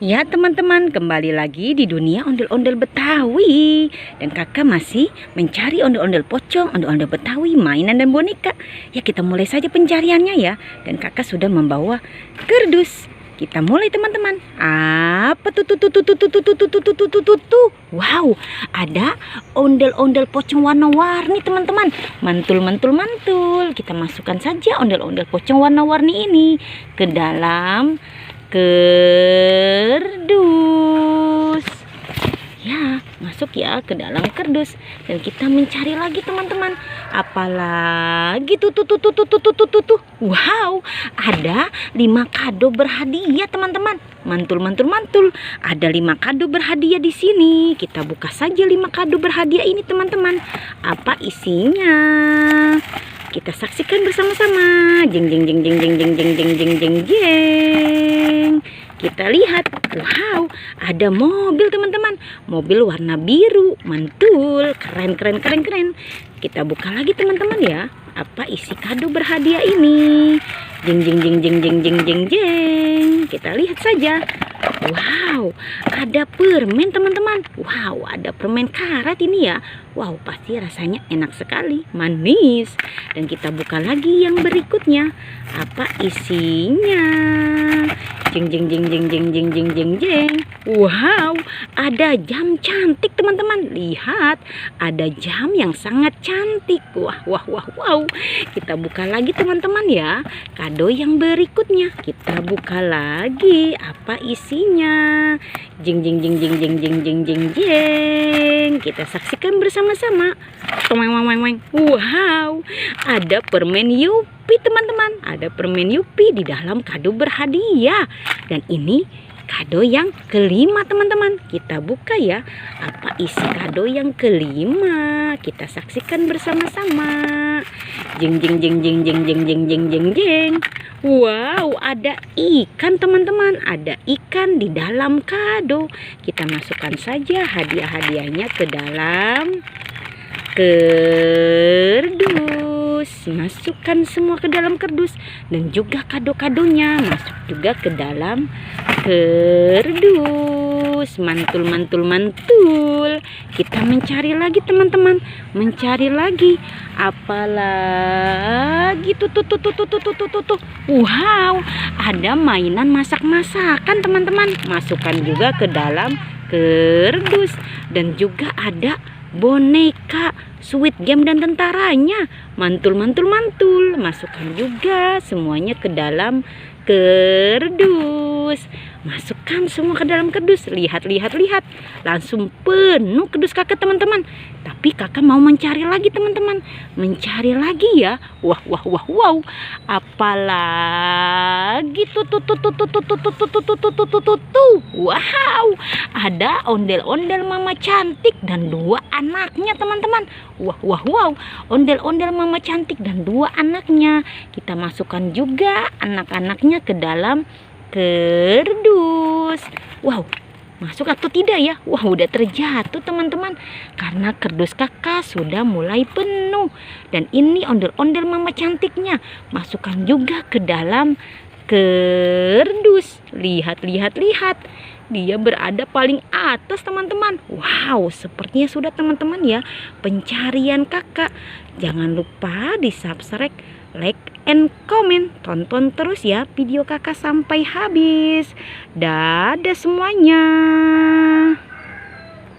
Ya teman-teman, kembali lagi di dunia ondel-ondel Betawi. Dan kakak masih mencari ondel-ondel pocong, ondel-ondel Betawi, mainan dan boneka. Ya kita mulai saja pencariannya ya. Dan kakak sudah membawa kardus. Kita mulai teman-teman. Apa tuh? Wow, ada ondel-ondel pocong warna-warni teman-teman. Mantul. Kita masukkan saja ondel-ondel pocong warna-warni ini ke dalam kardus. Ya, masuk ya ke dalam kardus. Dan kita mencari lagi teman-teman. Apalagi tuh. Wow, ada 5 kado berhadiah teman-teman. Mantul. Ada 5 kado berhadiah di sini. Kita buka saja 5 kado berhadiah ini teman-teman. Apa isinya? Kita saksikan bersama-sama. Jeng. Kita lihat, wow, ada mobil teman-teman. Mobil warna biru, mantul, keren. Kita buka lagi teman-teman ya. Apa isi kado berhadiah ini? Jeng. Kita lihat saja. Wow, ada permen teman-teman. Wow, ada permen karet ini ya. Wow, pasti rasanya enak sekali, manis. Dan kita buka lagi yang berikutnya. Apa isinya? Jeng. Wow, ada jam cantik teman-teman. Lihat, ada jam yang sangat cantik. Wow. Kita buka lagi teman-teman ya. Kado yang berikutnya. Kita buka lagi. Apa isinya? Jeng. Kita saksikan bersama-sama. Wow, ada permen Yupi teman-teman. Ada permen Yupi di dalam kado berhadiah. Dan ini kado yang kelima teman-teman. Kita buka ya. Apa isi kado yang kelima? Kita saksikan bersama-sama. Jeng. Wow, ada ikan teman-teman. Ada ikan di dalam kado. Kita masukkan saja hadiah-hadiahnya ke dalam kardus. Masukkan semua ke dalam kardus. Dan juga kado-kadonya masuk juga ke dalam kardus. Mantul. Kita mencari lagi teman-teman. Mencari lagi. Apalagi tuh. Wow, ada mainan masak-masakan teman-teman. Masukkan juga ke dalam kardus. Dan juga ada boneka Squid Game dan tentaranya. Mantul. Masukkan juga semuanya ke dalam kardus. Masukkan semua ke dalam kardus. Lihat. Langsung penuh kardus kakak teman-teman. Tapi kakak mau mencari lagi teman-teman. Mencari lagi ya. Wow. Apalagi tuh. Wow, ada ondel-ondel mama cantik dan 2 anaknya teman-teman. Wow. Ondel-ondel mama cantik dan 2 anaknya. Kita masukkan juga anak-anaknya ke dalam kardus. Wow, masuk atau tidak ya? Wah, udah terjatuh teman-teman. Karena kardus kakak sudah mulai penuh. Dan ini ondel-ondel mama cantiknya. Masukkan juga ke dalam kardus. Lihat. Dia berada paling atas teman-teman. Wow, sepertinya sudah teman-teman ya pencarian kakak. Jangan lupa di subscribe, like, and comment. Tonton terus ya video kakak sampai habis. Dadah semuanya.